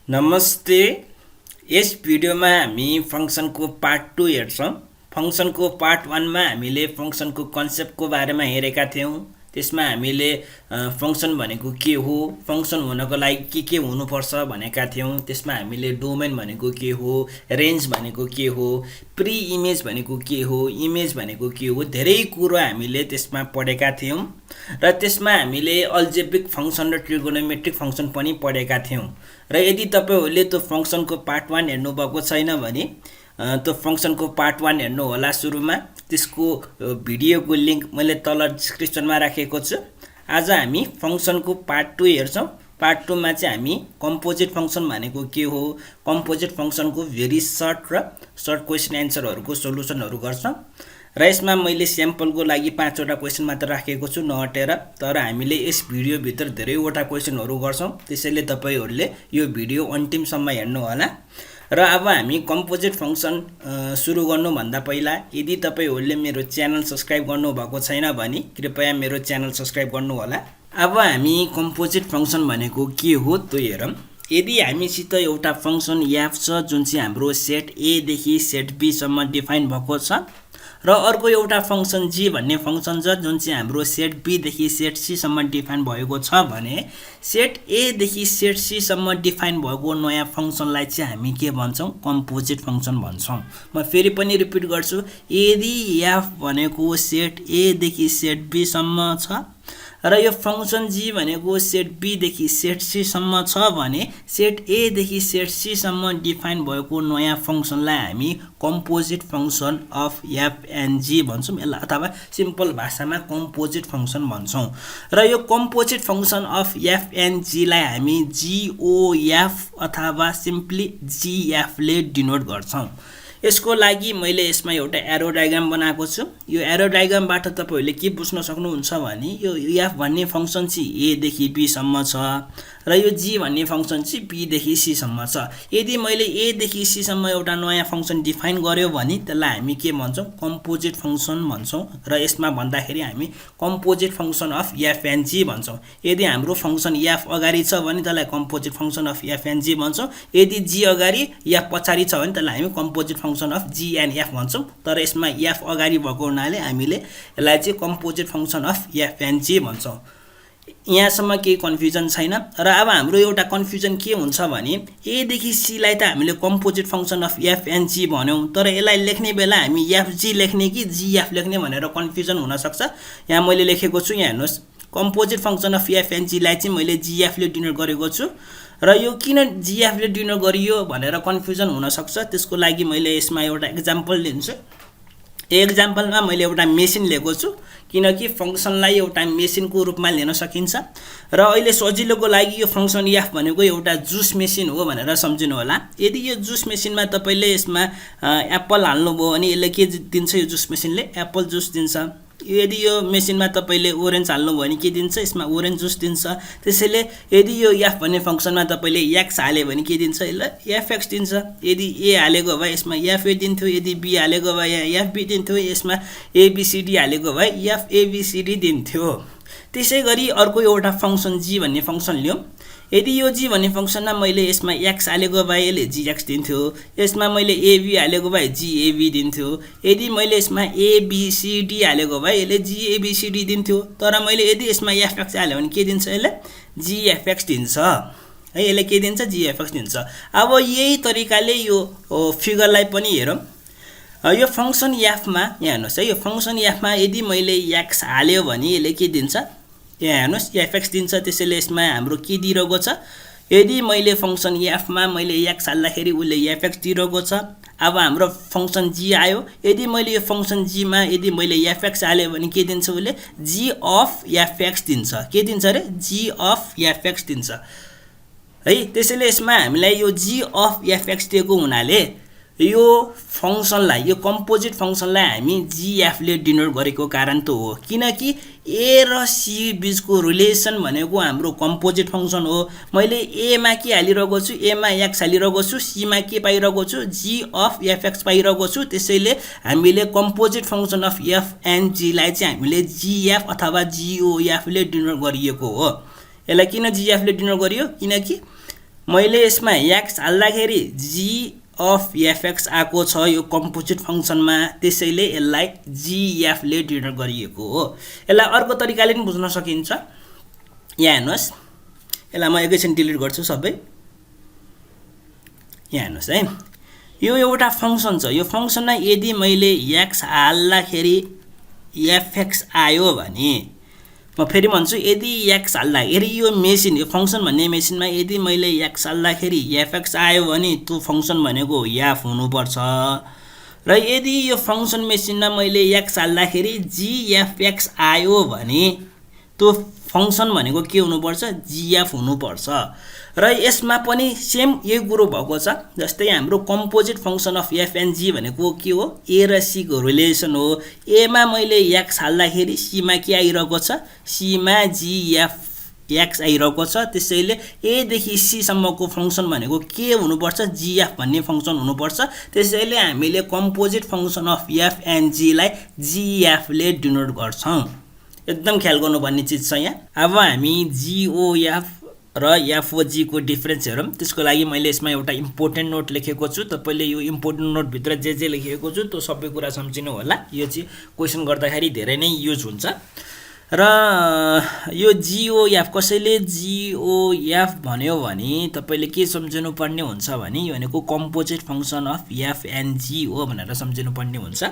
नमस्ते। यस भिडियोमा हामी फंक्सनको पार्ट 2 हेर्छौं। फंक्सनको पार्ट 1 मा हामीले फंक्सनको कन्सेप्टको बारेमा हेरेका थियौं। त्यसमा हामीले फंक्सन भनेको के हो, फंक्सन हुनको लागि के हुनुपर्छ भनेका थियौं। त्यसमा हामीले डोमेन भनेको के हो, रेन्ज भनेको के हो, प्री इमेज भनेको के हो, इमेज भनेको के हो, धेरै कुरा हामीले त्यसमा पढेका थियौं। र त्यसमा हामीले अल्जेब्रिक फंक्सन र ट्रिगोनोमेट्रिक फंक्सन पनि पढेका थियौं। र यदि तपाईहरुले त्यो फंक्सनको पार्ट 1 हेर्नु भएको छैन भने त्यो फंक्सनको पार्ट 1 हेर्नु होला। सुरुमा त्यसको भिडियोको लिंक मैले तल डिस्क्रिप्सनमा राखेको छु। आज हामी फंक्सनको पार्ट 2 हेर्छौं। पार्ट 2 मा चाहिँ हामी कम्पोजिट फंक्सन भनेको के हो, कम्पोजिट फंक्सनको भेरी सर्ट क्वेशन एन्सरहरुको सोलुसनहरु गर्छौं। र यसमा मैले स्याम्पलको लागि 5 वटा क्वेशन मात्र राखेको छु नहटेर, तर हामीले यस भिडियो भित्र धेरैवटा क्वेशनहरु गर्छौं। त्यसैले तपाईहरुले यो भिडियो अन्तिमसम्म हेर्नु होला। र अब हामी कम्पोजिट फंक्सन सुरु गर्नु भन्दा पहिला यदि तपाईहरुले मेरो च्यानल सब्स्क्राइब गर्नु भएको छैन भने कृपया मेरो च्यानल सब्स्क्राइब गर्नु होला। अब हामी कम्पोजिट फंक्सन भनेको के हो त्यो हेरौं। यदि हामीसित एउटा फंक्सन f छ जुन चाहिँ हाम्रो सेट a देखि सेट b सम्म डिफाइन भएको छ, र अर्को एउटा फंक्सन g भन्ने फंक्सन छ जुन चाहिँ हाम्रो सेट b देखि सेट c सम्म डिफाइन भएको छ भने सेट a देखि सेट c सम्म डिफाइन भएको नयाँ फंक्सनलाई चाहिँ हामी के भन्छौं, कम्पोजिट फंक्सन भन्छौं। म फेरि पनि रिपिट गर्छु। यदि f भनेको सेट a देखि सेट b सम्म छ र यो फंक्सन g भनेको सेट b देखि सेट c सम्म छ भने सेट a देखि सेट c सम्म डिफाइन भएको नयाँ फंक्सनलाई हामी composite function of f and g भन्छौं, अथवा सिम्पल भाषामा कम्पोजिट फंक्सन भन्छौं। र यो composite function of f and g लाई हामी gof अथवा सिम्पली gf ले डिनोट गर्छौं। यसको लागि मैले यसमा एउटा एरो डायग्राम बनाएको छु। यो एरो डायग्रामबाट तपाईहरुले के बुझ्न सक्नुहुन्छ भने यो f भन्ने फंक्सन चाहिँ a देखि b सम्म छ र यो g भन्ने फंक्सन चाहिँ b देखि c सम्म छ। यदि मैले a देखि c सम्म एउटा नयाँ फंक्सन डिफाइन गर्यो भने त्यसलाई हामी के भन्छौं, कम्पोजिट फंक्सन भन्छौं। र यसमा भन्दाखेरि हामी composite function of f and g भन्छौं। यदि हाम्रो फंक्सन f अगाडि छ भने त्यसलाई composite function of f and g भन्छौं। यदि g अगाडि f पछाडी छ भने त्यसलाई हामी composite function of g and f भन्छौं। तर यसमा f अगाडि भएको हुनाले हामीले यसलाई चाहिँ composite function of f and g भन्छौं। यहाँसम्म केही कन्फ्युजन छैन। र अब हाम्रो एउटा कन्फ्युजन के हुन्छ भने a देखि c लाई त हामीले composite function of f and g भन्यौं, तर यसलाई लेख्ने बेला हामी fg लेख्ने कि gf लेख्ने भनेर कन्फ्युजन हुन सक्छ। यहाँ मैले लेखेको छु, यहाँ हेर्नुस्, composite function of f and g लाई चाहिँ मैले gf ले डिनोट गरेको छु। र यो किन gf ले डिनोट गरियो भनेर कन्फ्युजन हुन सक्छ, त्यसको लागि मैले यसमा एउटा एक्जाम्पल लिन्छु। एक्जाम्पलमा मैले एउटा मेसिन लिएको छु किनकि फंक्सनलाई एउटा मेसिनको रूपमा लिन सकिन्छ। र अहिले सजिलोको लागि यो फंक्सन f भनेको एउटा जुस मेसिन हो भनेर सम्झिनु होला। यदि यो जुस मेसिनमा तपाईले यसमा एप्पल हाल्नुभयो भने यसले के दिन्छ, यो जुस मेसिनले एप्पल जुस दिन्छ। यदि यो मेसिनमा तपाईले ओरेन्ज हाल्नुभयो भने के दिन्छ, यसमा ओरेन्ज जुस दिन्छ। त्यसैले यदि यो f भन्ने फंक्सनमा तपाईले x हाल्यो भने के दिन्छ, यसले fx दिन्छ। यदि a हालेको भए यसमा fa दिन्थ्यो, यदि b हालेको भए fb दिन्थ्यो, यसमा abcd हालेको भए fabcd दिन्थ्यो। त्यसैगरी अर्को एउटा फंक्सन g भन्ने फंक्सन लियौं। यदि यो g भन्ने फंक्सनमा मैले यसमा x हालेको भए यसले gx दिन्थ्यो, यसमा मैले ab हालेको भए gab दिन्थ्यो, यदि मैले यसमा abcd हालेको भए यसले gabcd दिन्थ्यो। तर मैले यदि यसमा fx हाल्यो भने के दिन्छ, यसले gfx दिन्छ है, यसले के दिन्छ, gfx दिन्छ। अब यही तरिकाले यो फिगरलाई पनि हेरौं। यो फंक्सन f मा यहाँ हेर्नुस् है, यो फंक्सन f मा यदि मैले x हाल्यो भने यसले के दिन्छ, यहाँ हेर्नुस् fx दिन्छ। त्यसैले यसमा हाम्रो के दिइरहेको छ, यदि मैले फंक्सन f मा मैले x हाल्दाखेरि उले fx दिइरहेको छ। अब हाम्रो फंक्सन g आयो, यदि मैले यो फंक्सन g मा यदि मैले fx हाल्यो भने के दिन्छ, उले g अफ fx दिन्छ। के दिन्छ रे, g अफ fx दिन्छ है। त्यसैले यसमा हामीलाई यो g अफ fx दिएको हुनाले यो फंक्सनलाई, यो कम्पोजिट फंक्सनलाई हामी gf ले डिनोट गरेको कारण त हो किनकि a र c बीचको रिलेसन भनेको हाम्रो कम्पोजिट फंक्सन हो। मैले a मा के हालिरहेको छु, a मा x हालिरहेको छु, c मा के पाइरहेको छु, g अफ fx पाइरहेको छु। त्यसैले हामीले composite function of f and g लाई चाहिँ हामीले gf अथवा gof ले डिनोट गरिएको हो। यसलाई किन gf ले डिनोट गरियो, किनकि मैले यसमा x हाल्दाखेरि g अफ fx आएको छ यो कम्पोजिट फंक्सनमा, त्यसैले यसलाई gf ले डिनोट गरिएको हो। यसलाई अर्को तरिकाले पनि बुझ्न सकिन्छ। यहाँ हेर्नुहोस्, यसलाई म एकैछिन डिलिट गर्छु सबै। यहाँ हेर्नुहोस् है, यो एउटा फंक्सन छ। यो फंक्सनमा यदि मैले x हाल्दाखेरि fx आयो भने, म फेरि भन्छु, यदि x हाल्दाखेरि यो मेसिन, यो फंक्सन भन्ने मेसिनमा यदि मैले x हाल्दाखेरि fx आयो भने त्यो फंक्सन भनेको f हुनुपर्छ। र यदि यो फंक्सन मेसिनमा मैले x हाल्दाखेरि gfx आयो भने त्यो फंक्सन भनेको के हुनुपर्छ, gf हुनुपर्छ। र यसमा पनि सेम यही कुरो भएको छ। जस्तै हाम्रो composite function of f and g भनेको के हो, a र c को रिलेसन हो। a मा मैले x हाल्दाखेरि c मा के आइरहेको छ, c मा gfx आइरहेको छ। त्यसैले a देखि c सम्मको फंक्सन भनेको के हुनुपर्छ, gf भन्ने फंक्सन हुनुपर्छ। त्यसैले हामीले composite function of f and g लाई gf ले डिनोट गर्छौं। एकदम ख्याल गर्नुपर्ने चीज छ यहाँ। अब हामी GOF र FOG को डिफरेन्स हेरौँ। त्यसको लागि मैले यसमा एउटा इम्पोर्टेन्ट नोट लेखेको छु। तपाईले यो इम्पोर्टेन्ट नोट भित्र जे लेखेको छु त्यो सबै कुरा सम्झिनु होला। यो चाहिँ क्वेशन गर्दाखेरि धेरै नै युज हुन्छ। र यो GOF कसैले GOF भन्यो भने तपाईले के सम्झिनु पर्ने हुन्छ भने यो भनेको composite function of f and g हो भनेर सम्झिनु पर्ने हुन्छ।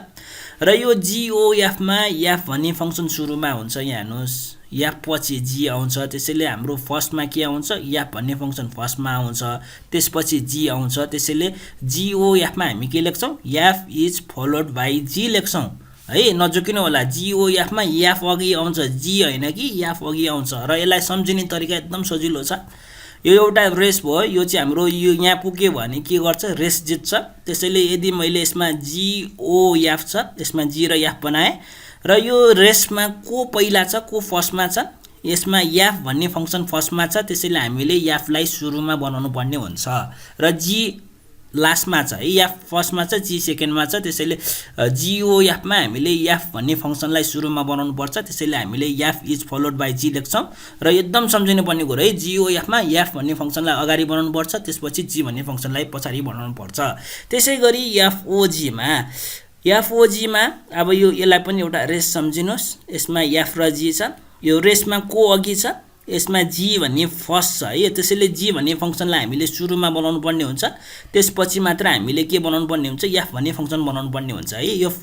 र यो GOF मा f भन्ने फंक्सन सुरुमा हुन्छ। यहाँ हेर्नुस्, f पछि g आउँछ। त्यसैले हाम्रो फर्स्टमा के आउँछ, f भन्ने फंक्सन फर्स्टमा आउँछ, त्यसपछि g आउँछ। त्यसैले GOF मा हामी के लेख्छौं, f is followed by g लेख्छौं है। नजोकिनु होला, GOF मा f अघि आउँछ, g हैन कि f अघि आउँछ। र यसलाई सम्झिने तरिका एकदम सजिलो छ। यो एउटा रेस भयो। यो चाहिँ हाम्रो यो यहाँ पुग्यो भने के गर्छ, रेस जित्छ। त्यसैले यदि मैले यसमा GOF छ, यसमा g र f बनाए र यो रेसमा को पहिला छ, को फर्स्टमा छ, यसमा f भन्ने फंक्सन फर्स्टमा छ। त्यसैले हामीले f लाई सुरुमा बनाउनु पर्ने हुन्छ र g लास्टमा छ है, f फर्स्टमा छ, g सेकेन्डमा छ। त्यसैले GOF मा हामीले f भन्ने फंक्सनलाई सुरुमा बनाउनु पर्छ। त्यसैले हामीले f is followed by g लेख्छौं। र एकदम सम्झिनु पर्ने कुरा है, GOF मा f भन्ने फंक्सनलाई अगाडि बनाउनु पर्छ, त्यसपछि g भन्ने फंक्सनलाई पछाडि बनाउनु पर्छ। त्यसैगरी FOG मा अब यसलाई पनि एउटा रेस सम्झिनुस्। यसमा f र g छ। यो रेसमा को अघि छ, यसमा g भन्ने फर्स्ट छ है। त्यसैले g भन्ने फंक्सनलाई हामीले सुरुमा बनाउनु पर्ने हुन्छ। त्यसपछि मात्र हामीले के बनाउनु पर्ने हुन्छ, f भन्ने फंक्सन बनाउनु पर्ने हुन्छ है। यो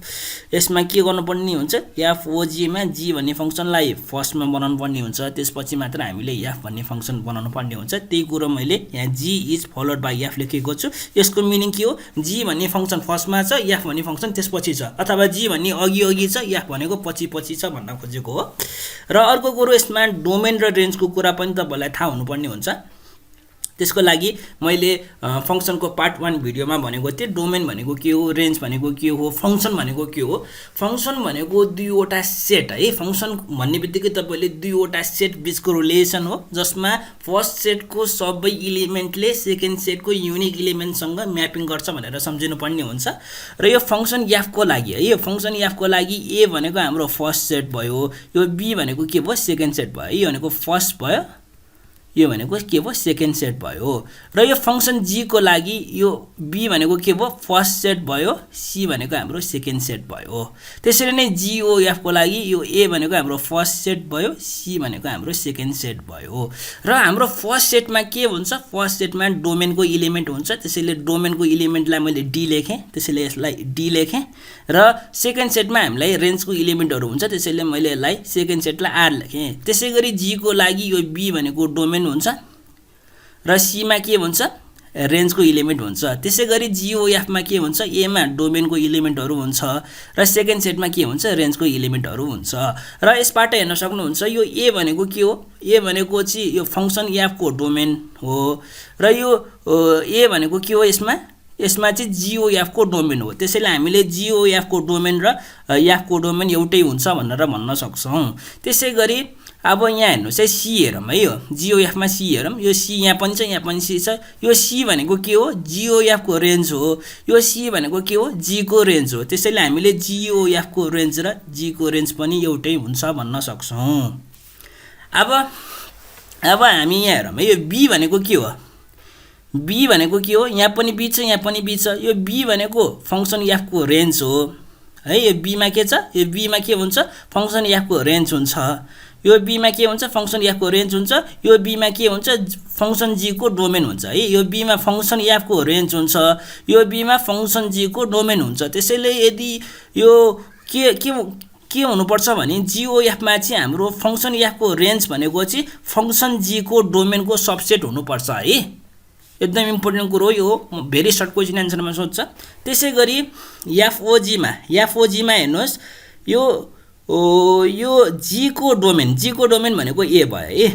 यसमा के गर्नु पर्ने हुन्छ, FOG मा g भन्ने फंक्सनलाई फर्स्टमा बनाउनु पर्ने हुन्छ, त्यसपछि मात्र हामीले f भन्ने फंक्सन बनाउनु पर्ने हुन्छ। त्यही कुरो मैले यहाँ g is followed by f लेखेको छु। यसको मिनिङ के हो, g भन्ने फंक्सन फर्स्टमा छ, f भन्ने फंक्सन त्यसपछि छ, अथवा g भन्ने अघि छ, f भनेको पछि छ भन्न खोजेको हो। र अर्को कुरो यसमा डोमेन र रेन्ज को कुरा पनि तपाईलाई थाहा हुनुपर्ने हुन्छ। त्यसको लागि मैले फंक्सनको पार्ट 1 भिडियोमा भनेको थिए डोमेन भनेको के हो, रेन्ज भनेको के हो, फंक्सन भनेको के हो। फंक्सन भनेको दुईवटा सेट है। फंक्सन भन्ने बित्तिकै तपाईले दुईवटा सेट बीचको रिलेसन हो, जसमा फर्स्ट सेटको सबै एलिमेन्टले सेकेन्ड सेटको युनिक एलिमेन्टसँग म्यापिङ गर्छ भनेर सम्झिनु पर्ने हुन्छ। र यो फंक्सन f को लागि है, यो फंक्सन f को लागि a भनेको हाम्रो फर्स्ट सेट भयो, यो b भनेको के भयो, सेकेन्ड सेट भयो, यो भनेको फर्स्ट भयो, यो भनेको के भयो, सेकेन्ड सेट भयो। र यो फंक्सन g को लागि यो b भनेको के भयो, फर्स्ट सेट भयो, c भनेको हाम्रो सेकेन्ड सेट भयो। त्यसरी नै GOF को लागि यो a भनेको हाम्रो फर्स्ट सेट भयो, c भनेको हाम्रो सेकेन्ड सेट भयो। र हाम्रो फर्स्ट सेटमा के हुन्छ, फर्स्ट सेटमा डोमेनको एलिमेन्ट हुन्छ। त्यसैले डोमेनको एलिमेन्टलाई मैले d लेखेँ, त्यसैले यसलाई d लेखेँ। र सेकेन्ड सेटमा हामीलाई रेन्जको एलिमेन्टहरु हुन्छ, त्यसैले मैले यसलाई सेकेन्ड सेटलाई r लेखेँ। त्यसैगरी g को लागि यो b भनेको डोमेन हुन्छ र c मा के हुन्छ, रेन्जको एलिमेन्ट हुन्छ। त्यसैगरी GOF मा के हुन्छ, a मा डोमेनको एलिमेन्टहरु हुन्छ र सेकेन्ड सेटमा के हुन्छ, रेन्जको एलिमेन्टहरु हुन्छ। र यसबाट हेर्न सक्नुहुन्छ यो a भनेको के हो, a भनेको चाहिँ यो फंक्सन f को डोमेन हो। र यो a भनेको के हो, यसमा चाहिँ GOF को डोमेन हो। त्यसैले हामीले GOF को डोमेन र f को डोमेन एउटै हुन्छ भनेर भन्न सक्छौं। त्यसैगरी अब यहाँ हेर्नुस् है, c हेरौँ है, यो GOF मा c हेरौँ। यो c यहाँ पनि छ, यहाँ पनि c छ। यो c भनेको के हो, GOF को रेन्ज हो। यो c भनेको के हो, g को रेन्ज हो। त्यसैले हामीले GOF को रेन्ज र g को रेन्ज पनि एउटै हुन्छ भन्न सक्छौं। अब हामी यहाँ हेरौँ है, यो b भनेको के हो, बी भनेको के हो यहाँ पनि बी छ यहाँ पनि बी छ यो बी भनेको फंक्सन f को रेन्ज हो है यो बी मा के छ यो बी मा के हुन्छ फंक्सन f को रेन्ज हुन्छ यो बी मा के हुन्छ फंक्सन f को रेन्ज हुन्छ यो बी मा के हुन्छ फंक्सन g को डोमेन हुन्छ है यो बी मा फंक्सन f को रेन्ज हुन्छ यो बी मा फंक्सन g को डोमेन हुन्छ त्यसैले यदि यो के हुनुपर्छ भने GOF मा चाहिँ हाम्रो फंक्सन f को रेन्ज भनेको चाहिँ फंक्सन g को डोमेन को सबसेट हुनुपर्छ है एकदम इम्पोर्टेन्ट कुरो यो भेरी सर्ट क्वेशन आन्सरमा सोध्छ त्यसैगरी FOG मा हेर्नुस् यो g को डोमेन भनेको a भयो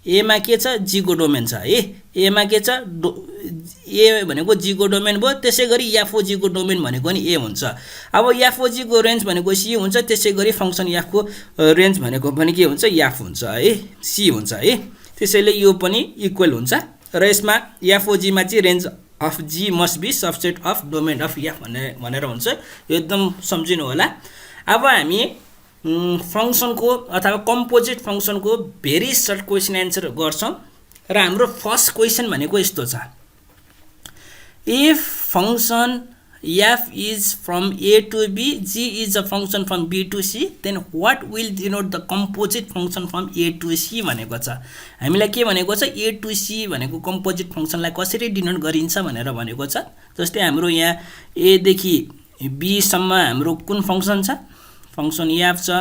है a मा के छ g को डोमेन छ है a मा के छ a भनेको g को डोमेन भयो त्यसैगरी FOG को डोमेन भनेको नि a हुन्छ अब FOG को रेन्ज भनेको c हुन्छ त्यसैगरी फंक्सन f को रेन्ज भनेको पनि के हुन्छ f हुन्छ है c हुन्छ है त्यसैले यो पनि इक्वल हुन्छ र यसमा FOG मा चाहिँ range of g must be subset of domain of f भनेर हुन्छ यो एकदम सम्झिनु होला अब हामी फंक्सन को अथवा कम्पोजिट फंक्सन को भेरी सर्ट क्वेशन आन्सर गर्छौं र हाम्रो फर्स्ट क्वेशन भनेको यस्तो छ if function f is from a to b g is a function from b to c then what will denote the composite function from a to c भनेको छ हामीलाई के भनेको छ a to c भनेको कम्पोजिट फंक्सनलाई कसरी denote गरिन्छ भनेर भनेको छ जस्तै हाम्रो यहाँ a देखि b सम्म हाम्रो कुन फंक्सन छ फंक्सन f छ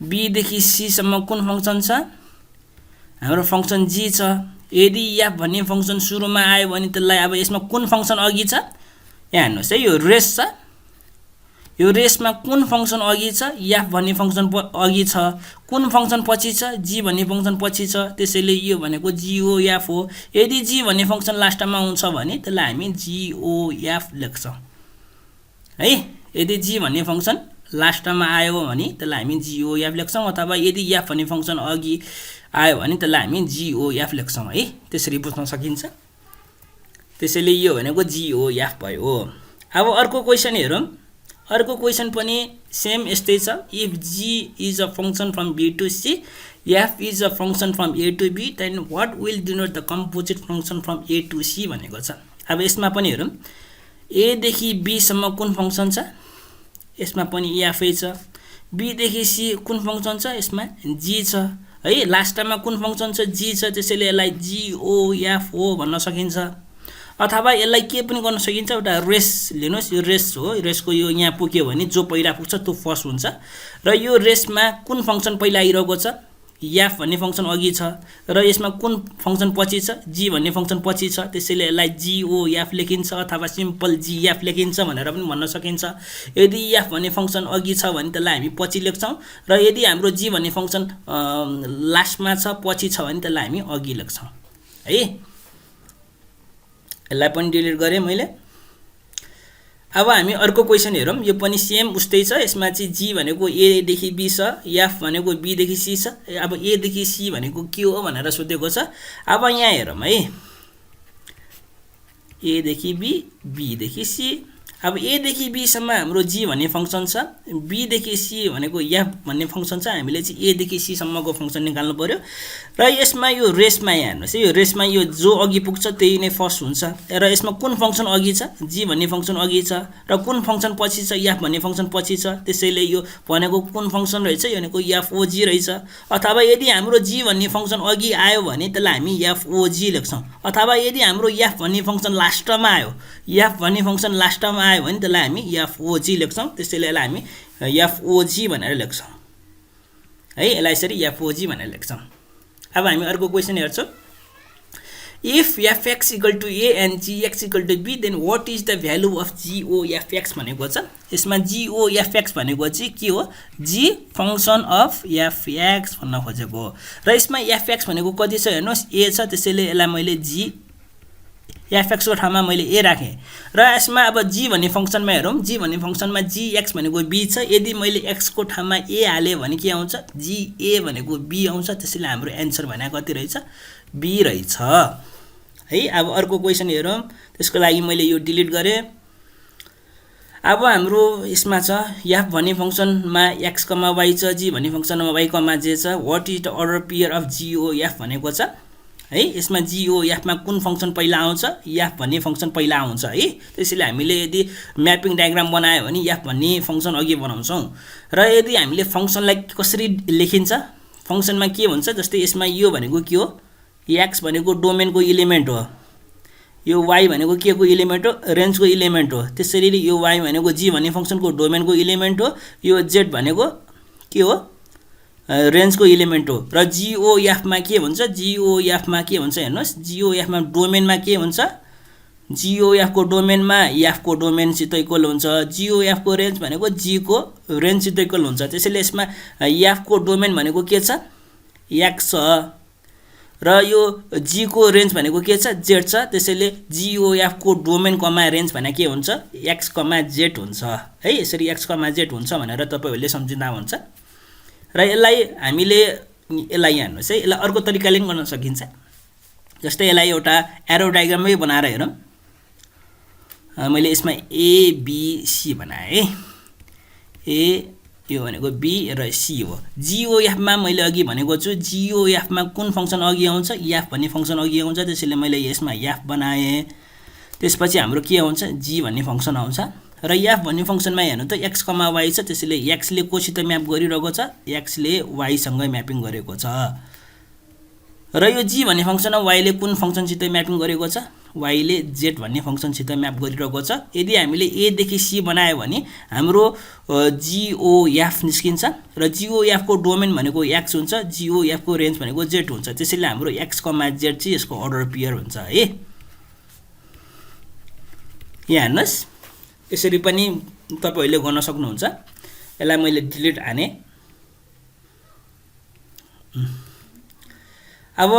b देखि c सम्म कुन फंक्सन छ हाम्रो फंक्सन g छ यदि f भन्ने फंक्सन सुरुमा आयो भने त्यसलाई अब यसमा कुन फंक्सन अघि छ यहाँ हेर्नुस् है यो रेस छ यो रेसमा कुन फंक्सन अघि छ f भन्ने फंक्सन अघि छ कुन फंक्सन पछि छ g भन्ने फंक्सन पछि छ त्यसैले यो भनेको GOF हो यदि g भन्ने फंक्सन लास्टमा आउँछ भने त्यसलाई हामी GOF लेख्छौं है यदि g भन्ने फंक्सन लास्टमा आयो भने त्यसलाई हामी GOF लेख्छौं अथवा यदि f भन्ने फंक्सन अघि आयो भने त्यसलाई हामी GOF लेख्छौं है त्यसरी बुझ्न सकिन्छ त्यसैले यो भनेको GOF भयो अब अर्को क्वेशन हेरौं अर्को क्वेशन पनि सेम यस्तै छ if g is a function from b to c f is a function from a to b then what will denote the composite function from a to c भनेको छ अब यसमा पनि हेरौं a देखि b सम्म कुन फंक्सन छ यसमा पनि f छ b देखि c कुन फंक्सन छ यसमा g छ है लास्टमा कुन फंक्सन छ g छ त्यसैले यसलाई GOF हो भन्न सकिन्छ अथवा यसलाई के पनि गर्न सकिन्छ एउटा रेस लिनुस् यो रेस हो रेसको यो यहाँ पुग्यो भने जो पहिला पुग्छ त्यो फर्स्ट हुन्छ र यो रेसमा कुन फंक्सन पहिला आइरहेको छ f भन्ने फंक्सन अघि छ र यसमा कुन फंक्सन पछि छ g भन्ने फंक्सन पछि छ त्यसैले यसलाई GOF लेखिन्छ अथवा सिम्पल GF लेखिन्छ भनेर पनि भन्न सकिन्छ यदि f भन्ने फंक्सन अघि छ भने त्यसलाई हामी पछि लेख्छौं र यदि हाम्रो g भन्ने फंक्सन लास्टमा छ पछि छ भने त्यसलाई हामी अघि लेख्छौं है यसलाई पनि डिलिट गरे मैले अब हामी अर्को क्वेशन हेरौं यो पनि सेम उस्तै छ यसमा चाहिँ g भनेको a देखि b छ f भनेको b देखि c छ अब a देखि c भनेको के हो भनेर सोधेको छ अब यहाँ हेरौं है a देखि b b देखि c अब a देखि b सम्म हाम्रो g भन्ने फंक्सन छ b देखि c भनेको f भन्ने फंक्सन छ हामीले चाहिँ a देखि c सम्मको फंक्सन निकाल्नु पर्यो र यसमा यो रेसमा हेर्नुस् यो रेसमा यो जो अघि पुग्छ त्यही नै फर्स्ट हुन्छ र यसमा कुन फंक्सन अघि छ g भन्ने फंक्सन अघि छ र कुन फंक्सन पछि छ f भन्ने फंक्सन पछि छ त्यसैले यो भनेको कुन फंक्सन रहेछ यो भनेको FOG रहेछ अथवा यदि हाम्रो g भन्ने फंक्सन अघि आयो भने त्यसलाई हामी FOG लेख्छौं अथवा यदि हाम्रो f भन्ने फंक्सन लास्टमा आयो f भन्ने फंक्सन लास्टमा आयो भने त्यसलाई हामी FOG लेख्छौं त्यसैले यसलाई हामी FOG भनेर लेख्छौं है यसलाई यसरी FOG भनेर लेख्छौं अब हामी अर्को क्वेशन हेर्छौं if fx equal to a and gx equal to b then what is the value of GOFX भनेको छ यसमा GOFX भनेको चाहिँ के हो g function of fx भन्न खोजेको र यसमा fx भनेको कति छ हेर्नुस् a छ त्यसैले यसलाई मैले g fx को ठाउँमा मैले a राखे र यसमा अब g भन्ने फंक्सनमा हेरौं g भन्ने फंक्सनमा gx भनेको b छ यदि मैले x को ठाउँमा a हाले भने के आउँछ ga भनेको b आउँछ त्यसैले हाम्रो आन्सर भने कति रहेछ b रहेछ है अब अर्को क्वेशन हेरौं त्यसको लागि मैले यो डिलिट गरे अब हाम्रो यसमा छ f भन्ने फंक्सनमा x, y छ g भन्ने फंक्सनमा y, z छ what is the order pair of GOF भनेको छ है। यसमा GOF मा कुन फंक्सन पहिला आउँछ, f भन्ने फंक्सन पहिला आउँछ है। त्यसैले हामीले यदि म्यापिङ डायग्राम बनायो भने f भन्ने फंक्सन अघि बनाउँछौं। र यदि हामीले फंक्सनलाई कसरी लेखिन्छ, फंक्सनमा के हुन्छ, जस्तै यसमा यो भनेको के हो, x भनेको डोमेनको एलिमेन्ट हो, यो y भनेको के को एलिमेन्ट हो, रेन्जको एलिमेन्ट हो। त्यसैले यो y भनेको g भन्ने फंक्सनको डोमेनको एलिमेन्ट हो, यो z भनेको के हो, रेन्जको एलिमेन्ट हो। र GOF मा के हुन्छ, GOF मा के हुन्छ हेर्नुस्, GOF मा डोमेनमा के हुन्छ, GOF को डोमेनमा f को डोमेनसित इक्वल हुन्छ, GOF को रेन्ज भनेको g को रेन्जसित इक्वल हुन्छ। त्यसैले यसमा f को डोमेन भनेको के छ, x छ, र यो g को रेन्ज भनेको के छ, z छ। त्यसैले GOF को डोमेन कमा रेन्ज भने के हुन्छ, x, z हुन्छ है। यसरी x, z हुन्छ भनेर तपाईहरुले सम्झिँदा हुन्छ। र यसलाई हामीले यसलाई हेर्नुस् है, यसलाई अर्को तरिकाले पनि गर्न सकिन्छ। जस्तै यसलाई एउटा एरो डायग्राममै बनाएर हेरौँ। मैले यसमा ABC बनाए है, A यो भनेको B र C हो। GOF मा मैले अघि भनेको छु, GOF मा कुन फंक्सन अघि आउँछ, f भन्ने फंक्सन अघि आउँछ। त्यसैले मैले यसमा f बनाए। त्यसपछि हाम्रो के आउँछ, g भन्ने फंक्सन आउँछ। र f भन्ने फंक्सनमा हेर्नु त x, y छ। त्यसैले x ले कोसित म्याप गरिरहेको छ, x ले y सँग म्यापिङ गरेको छ। र यो g भन्ने फंक्सनमा y ले कुन फंक्सनसित म्यापिङ गरेको छ, y ले z भन्ने फंक्सनसित म्याप गरिरहेको छ। यदि हामीले a देखि c बनायो भने हाम्रो GOF निस्किन्छ। र GOF को डोमेन भनेको x हुन्छ, GOF को रेन्ज भनेको z हुन्छ। त्यसैले हाम्रो x, z चाहिँ यसको अर्डर पेयर हुन्छ है। यहाँ हेर्नुस्, यसरी पनि तपाईहरुले गर्न सक्नुहुन्छ। यसलाई मैले डिलिट हाने। अब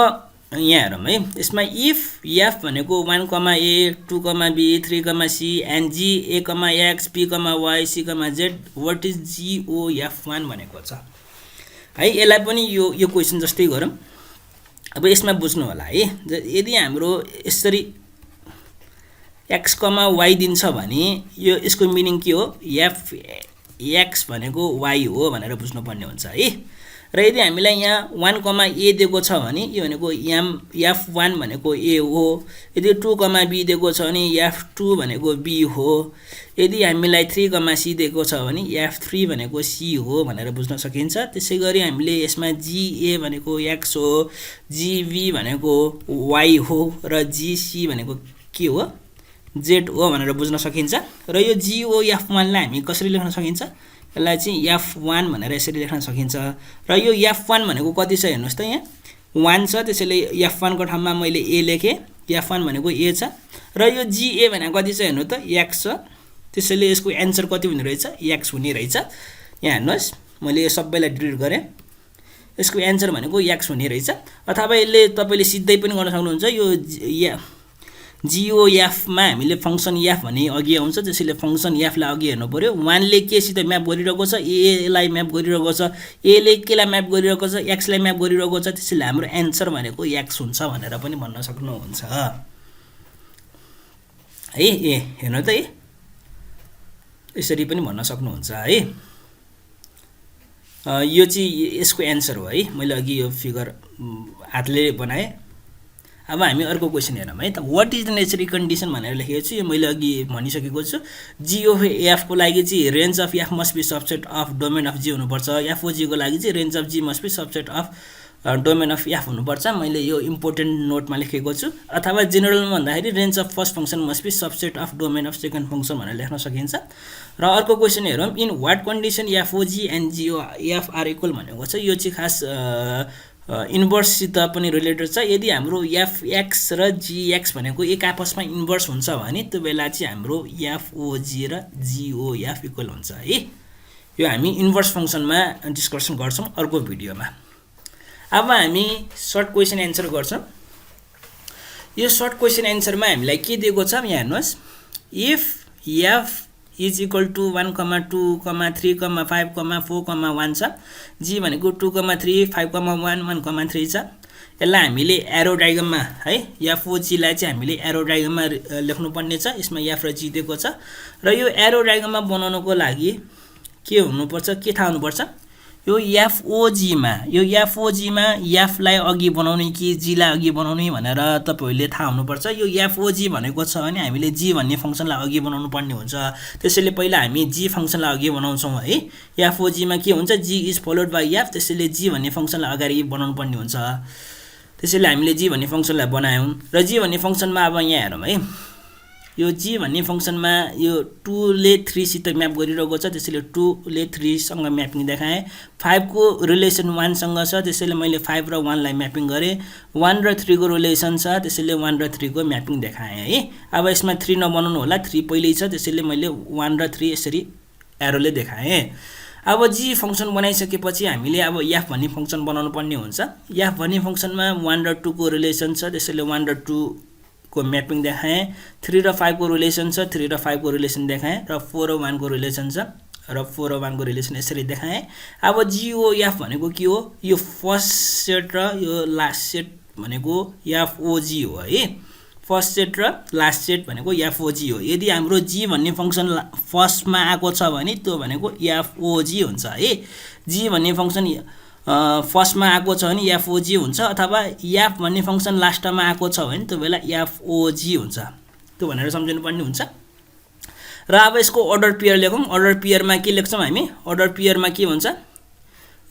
यहाँ हेरौँ है, यसमा इफ f भनेको 1, a 2, b 3, c and g a, x p, y c, z what is GOF1 भनेको छ है। यसलाई पनि यो क्वेशन जस्तै गरौँ। अब यसमा बुझ्नु होला है, यदि हाम्रो यसरी x, y दिन्छ भने यो यसको मिनिङ के हो, f x भनेको y हो भनेर बुझ्नु पर्ने हुन्छ है। र यदि हामीलाई यहाँ 1, a दिएको छ भने यो भनेको f1 भनेको a हो। यदि 2, b दिएको छ भने f2 भनेको b हो। यदि हामीलाई 3, c दिएको छ भने f3 भनेको c हो भनेर बुझ्न सकिन्छ। त्यसैगरी हामीले यसमा ga भनेको x हो, gv भनेको y हो, र gc भनेको के हो, z हो भनेर बुझ्न सकिन्छ। र यो GOF1 लाई हामी कसरी लेख्न सकिन्छ, यसलाई चाहिँ f1 भनेर यसरी लेख्न सकिन्छ। र यो f1 भनेको कति छ हेर्नुस् त, यहाँ 1 छ। त्यसैले f1 को ठाउँमा मैले a लेखे, f1 भनेको a छ। र यो ga भनेको कति छ हेर्नु त, x छ। त्यसैले यसको एन्सर कति हुने रहेछ, x हुने रहेछ। यहाँ हेर्नुस्, मैले यो सबैलाई डिलिट गरे, यसको एन्सर भनेको x हुने रहेछ। अथवा यसले तपाईले सिधै पनि गर्न सक्नुहुन्छ। यो GOF मा हामीले फंक्सन f भन्ने अघि आउँछ। त्यसैले फंक्सन f लाई अघि हेर्नु पर्यो। 1 ले के सित म्याप गरिरहेको छ, a लाई म्याप गरिरहेको छ, a ले के लाई म्याप गरिरहेको छ, x लाई म्याप गरिरहेको छ। त्यसैले हाम्रो एन्सर भनेको x हुन्छ भनेर पनि भन्न सक्नुहुन्छ है। हेर्नु त है, यसरी पनि भन्न सक्नुहुन्छ है। यो चाहिँ यसको एन्सर हो है। मैले अघि यो फिगर हातले बनाए। अब हामी अर्को क्वेशन हेरौँ है त। What is the necessary condition भनेर लेखेको छु। यो मैले अघि भनिसकेको छु। GOF को लागि चाहिँ range of f must be subset of domain of g हुनुपर्छ। FOG को लागि चाहिँ range of g must be subset of domain of f हुनुपर्छ। मैले यो इम्पोर्टेन्ट नोटमा लेखेको छु। अथवा जेनरलमा भन्दाखेरि range of first function must be subset of domain of second function भनेर लेख्न सकिन्छ। र अर्को क्वेशन हेरौँ। In what condition FOG and GOF are equal भनेको छ। यो चाहिँ खास इन्भर्ससित पनि रिलेटेड छ। यदि हाम्रो fx र gx भनेको एक आपसमा इन्भर्स हुन्छ भने त्यो बेला चाहिँ हाम्रो FOG र GOF इक्वल हुन्छ है। यो हामी इन्भर्स फंक्सनमा डिस्कसन गर्छौं अर्को भिडियोमा। अब हामी सर्ट क्वेशन एन्सर गर्छौं। यो सर्ट क्वेशन एन्सरमा हामीलाई के दिएको छ यहाँ हेर्नुस्। If f is equal to 1, 2, 3, 5, 4, 1 छ। g भनेको 2, 3, 5, 1, 1, 3 छ। यसलाई हामीले एरो डायग्राममा है FOG लाई चाहिँ हामीले एरो डायग्राममा लेख्नु पर्ने छ। यसमा f र g दिएको छ। र यो एरो डायग्राममा बनाउनको लागि के हुनुपर्छ, के थाहा हुनुपर्छ, यो एफओजीमा एफलाई अघि बनाउने कि जीलाई अघि बनाउने भनेर तपाईहरूले थाहा हुनुपर्छ। यो एफओजी भनेको छ भने हामीले जी भन्ने फङ्सनलाई अघि बनाउनु पर्ने हुन्छ। त्यसैले पहिला हामी जी फङ्सनलाई अघि बनाउँछौँ है। एफओजीमा के हुन्छ, जी इज फलोड बाई एफ, त्यसैले जी भन्ने फङ्सनलाई अगाडि बनाउनु पर्ने हुन्छ। त्यसैले हामीले जी भन्ने फङ्सनलाई बनायौँ र जी भन्ने फङ्सनमा अब यहाँ हेरौँ है। यो जी भन्ने फङ्सनमा यो 2 ले 3 सित म्याप गरिरहेको छ, त्यसैले 2 ले 3 सँग म्यापिङ देखाएँ। 5 को रिलेसन 1 सँग छ, त्यसैले मैले 5 र 1 लाई म्यापिङ गरेँ। 1 र 3 को रिलेसन छ, त्यसैले 1 र 3 को म्यापिङ देखाएँ है। अब यसमा 3 नबनाउनु होला, 3 पहिल्यै छ, त्यसैले मैले 1 र 3 यसरी एरोले देखाएँ। अब जी फङ्सन बनाइसकेपछि हामीले अब एफ भन्ने फङ्सन बनाउनु पर्ने हुन्छ। एफ भन्ने फङ्सनमा 1 र 2 को रिलेसन छ, त्यसैले 1 र 2 को म्यापिङ देखाएँ। 3 र 5 को रिलेसन छ, 3 र 5 को रिलेसन देखाएँ र 4 र 1 को रिलेसन छ र 4 र 1 को रिलेसन यसरी देखाएँ। अब जिओएफ भनेको के हो, यो फर्स्ट सेट र यो लास्ट सेट भनेको एफओजी हो है। फर्स्ट सेट र लास्ट सेट भनेको एफओजी हो। यदि हाम्रो जी भन्ने फङ्सन फर्स्टमा आएको छ भने त्यो भनेको एफओजी हुन्छ है। जी भन्ने फङ्सन फर्स्टमा आएको छ भने एफओजी हुन्छ, अथवा एफ भन्ने फङ्सन लास्टमा आएको छ भने त्यो बेला एफओजी हुन्छ। त्यो भनेर सम्झिनु पर्ने हुन्छ। र अब यसको अर्डर पेयर लेखौँ। अर्डर पेयरमा के लेख्छौँ हामी, अर्डर पेयरमा के हुन्छ,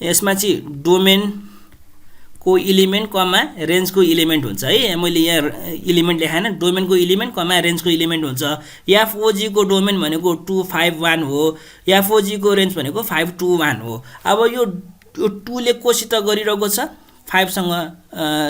यसमा चाहिँ डोमेनको इलिमेन्ट कमा रेन्जको इलिमेन्ट हुन्छ है। मैले यहाँ इलिमेन्ट लेखाएन, डोमेनको इलिमेन्ट कमा रेन्जको इलिमेन्ट हुन्छ। एफओजीको डोमेन भनेको 2 5 1 हो, एफओजीको रेन्ज भनेको 5 2 1 हो। अब यो 2 ले कोसित गरिरहेको छ, 5 सँग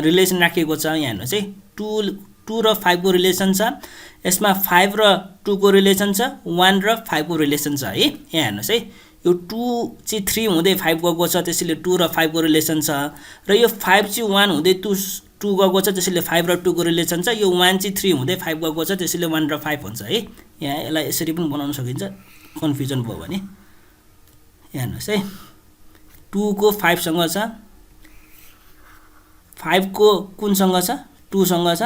रिलेसन राखेको छ। यहाँ हेर्नुहोस् है, 2 र 5 को रिलेसन छ, यसमा 5 र 2 को रिलेसन छ, 1 र 5 को रिलेसन छ है। यहाँ हेर्नुहोस् है, यो 2 चाहिँ 3 हुँदै 5 गएको छ, त्यसैले 2 र 5 को रिलेसन छ। र यो 5 चाहिँ 1 हुँदै 2 गएको छ, त्यसैले 5 र 2 को रिलेसन छ। यो 1 चाहिँ 3 हुँदै 5 गएको छ, त्यसैले 1 र 5 हुन्छ है। यहाँ यसलाई यसरी पनि बनाउन सकिन्छ, कन्फ्युजन भयो भने। यहाँ हेर्नुहोस् है, 2 को 5 सँग छ, 5 को कुनसँग छ, 2 सँग छ,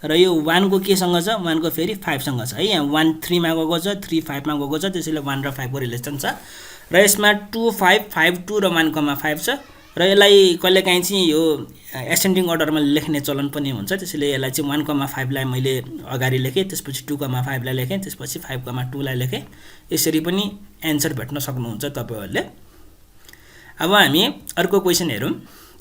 र यो 1 को केसँग छ, 1 को फेरि 5 सँग छ है। यहाँ 1 3 मा गएको छ, 3 5 मा गएको छ, त्यसैले 1 र 5 को रिलेसन छ। र यसमा 2 5 5 2 र 1 5 छ। र यसलाई कहिलेकाहीँ चाहिँ यो एसेन्डिङ अर्डरमा लेख्ने चलन पनि हुन्छ, त्यसैले यसलाई चाहिँ 1 5 लाई मैले अगाडि लेखेँ, त्यसपछि 2 5 लाई लेखेँ, त्यसपछि 5 2 लाई लेखेँ। यसरी पनि एन्सर भेट्न सक्नुहुन्छ तपाईहरूले। अब हामी अर्को क्वेसन हेरौँ।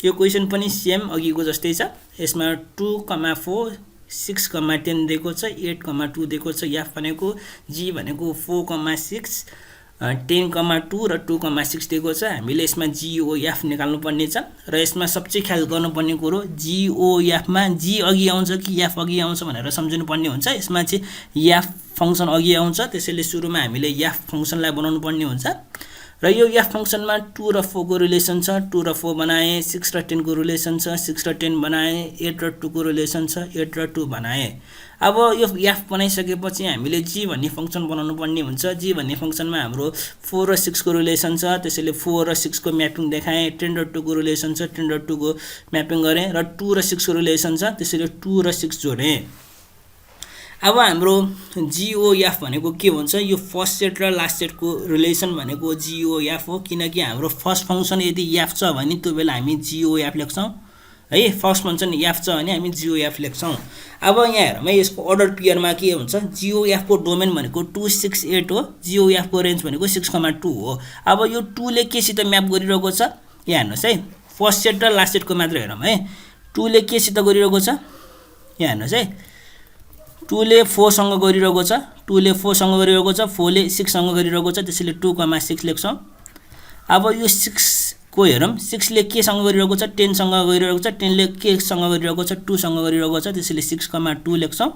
यो क्वेसन पनि सेम अघिको जस्तै छ। यसमा 2 4 6 10 दिएको छ, 8 2 दिएको छ। एफ भनेको जी भनेको 4 6 10 2 र 2 6 दिएको छ। हामीले यसमा जिओएफ निकाल्नु पर्ने छ। र यसमा सबसे ख्याल गर्नुपर्ने कुरो, जिओएफमा जी अघि आउँछ कि एफ अघि आउँछ भनेर सम्झिनु पर्ने हुन्छ। यसमा चाहिँ एफ फङ्सन अघि आउँछ, त्यसैले सुरुमा हामीले एफ फङ्सनलाई बनाउनु पर्ने हुन्छ। र यो एफ फङ्सनमा 2 र 4 को रिलेसन छ, 2 र 4 बनाएँ। 6 र 10 को रिलेसन छ, 6 र 10 बनाएँ। 8 र 2 को रिलेसन छ, 8 र 2 बनाएँ। अब यो एफ बनाइसकेपछि हामीले जी भन्ने फङ्सन बनाउनु पर्ने हुन्छ। जी भन्ने फङ्सनमा हाम्रो 4 र 6 को रिलेसन छ, त्यसैले 4 र 6 को म्यापिङ देखाएँ। 10 र 2 को रिलेसन छ, 10 र 2 को म्यापिङ गरेँ। र 2 र 6 को रिलेसन छ, त्यसैले 2 र 6 जोडेँ। अब हाम्रो जिओएफ भनेको के हुन्छ, यो फर्स्ट सेट र लास्ट सेटको रिलेसन भनेको जिओएफ हो। किनकि हाम्रो फर्स्ट फङ्सन यदि एफ छ भने त्यो बेला हामी जिओएफ लेख्छौँ है। फर्स्ट फङ्सन एफ छ भने हामी जिओएफ लेख्छौँ। अब यहाँ हेरौँ है, यसको अर्डर पेयरमा के हुन्छ, जिओएफको डोमेन भनेको 2 6 8 हो, जिओएफको रेन्ज भनेको 6 2 हो। अब यो 2 ले केसित म्याप गरिरहेको छ, यहाँ हेर्नुहोस् है, फर्स्ट सेट र लास्ट सेटको मात्र हेरौँ है। 2 ले केसित गरिरहेको छ, यहाँ हेर्नुहोस् है, 2 ले 4 सँग गरिरहेको छ, 2 ले 4 सँग गरिरहेको छ, 4 ले 6 सँग गरिरहेको छ, त्यसैले 2 6 लेख्छौँ। अब यो 6 को हेरौँ, 6 ले के सँग गरिरहेको छ, 10 सँग गरिरहेको छ, 10 ले के सँग गरिरहेको छ, 2 सँग गरिरहेको छ, त्यसैले 6 2 लेख्छौँ।